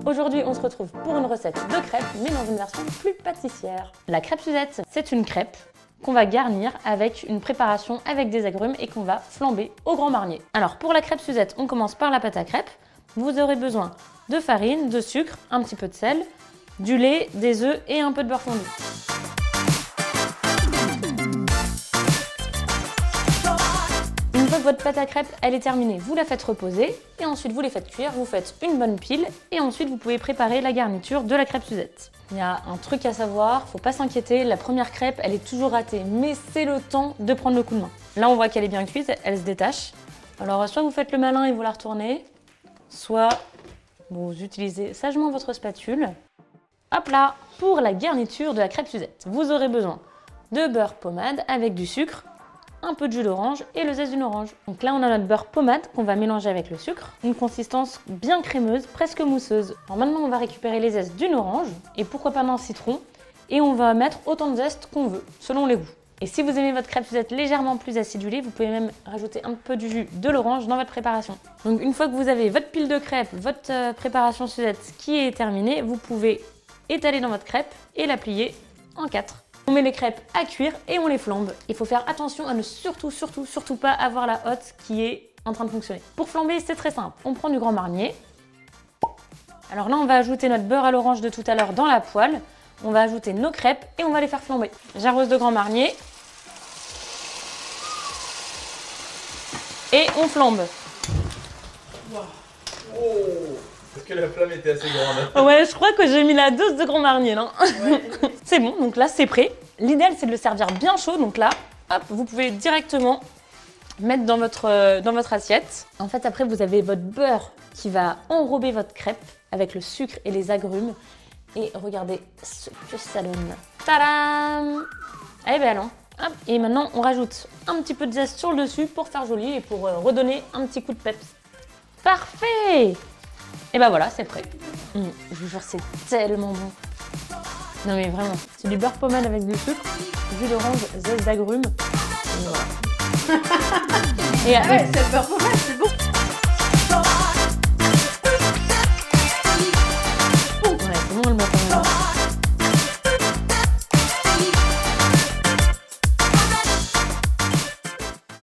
Aujourd'hui, on se retrouve pour une recette de crêpes, mais dans une version plus pâtissière. La crêpe Suzette, c'est une crêpe qu'on va garnir avec une préparation avec des agrumes et qu'on va flamber au grand marnier. Alors pour la crêpe Suzette, on commence par la pâte à crêpes. Vous aurez besoin de farine, de sucre, un petit peu de sel, du lait, des œufs et un peu de beurre fondu. Une fois que votre pâte à crêpes elle est terminée, vous la faites reposer et ensuite vous les faites cuire, vous faites une bonne pile et ensuite vous pouvez préparer la garniture de la crêpe Suzette. Il y a un truc à savoir, faut pas s'inquiéter, la première crêpe elle est toujours ratée, mais c'est le temps de prendre le coup de main. Là on voit qu'elle est bien cuite, elle se détache. Alors soit vous faites le malin et vous la retournez, soit vous utilisez sagement votre spatule. Hop là, pour la garniture de la crêpe Suzette, vous aurez besoin de beurre pommade avec du sucre, un peu de jus d'orange et le zeste d'une orange. Donc là, on a notre beurre pommade qu'on va mélanger avec le sucre. Une consistance bien crémeuse, presque mousseuse. Alors maintenant, on va récupérer les zestes d'une orange et pourquoi pas d'un citron. Et on va mettre autant de zeste qu'on veut, selon les goûts. Et si vous aimez votre crêpe Suzette légèrement plus acidulée, vous pouvez même rajouter un peu du jus de l'orange dans votre préparation. Donc une fois que vous avez votre pile de crêpes, votre préparation Suzette qui est terminée, vous pouvez étaler dans votre crêpe et la plier en 4. On met les crêpes à cuire et on les flambe. Il faut faire attention à ne surtout pas avoir la hotte qui est en train de fonctionner. Pour flamber, c'est très simple. On prend du grand marnier. Alors là, on va ajouter notre beurre à l'orange de tout à l'heure dans la poêle. On va ajouter nos crêpes et on va les faire flamber. J'arrose de grand marnier. Et on flambe. Wow. Oh. Est-ce que la flamme était assez grande? Ouais, je crois que j'ai mis la dose de grand marnier là. Ouais. C'est bon, donc là c'est prêt. L'idéal c'est de le servir bien chaud, donc là, hop, vous pouvez directement mettre dans votre assiette. En fait, après vous avez votre beurre qui va enrober votre crêpe avec le sucre et les agrumes. Et regardez ce que ça donne. Tadam! Elle est belle, hein? Hop. Et maintenant on rajoute un petit peu de zeste sur le dessus pour faire joli et pour redonner un petit coup de peps. Parfait! Et bah voilà, c'est prêt. Je vous jure, c'est tellement bon. Non mais vraiment, c'est du beurre pommade avec du sucre, jus d'orange, zeste d'agrumes. Et voilà. Ouais, c'est le beurre pommade, c'est bon.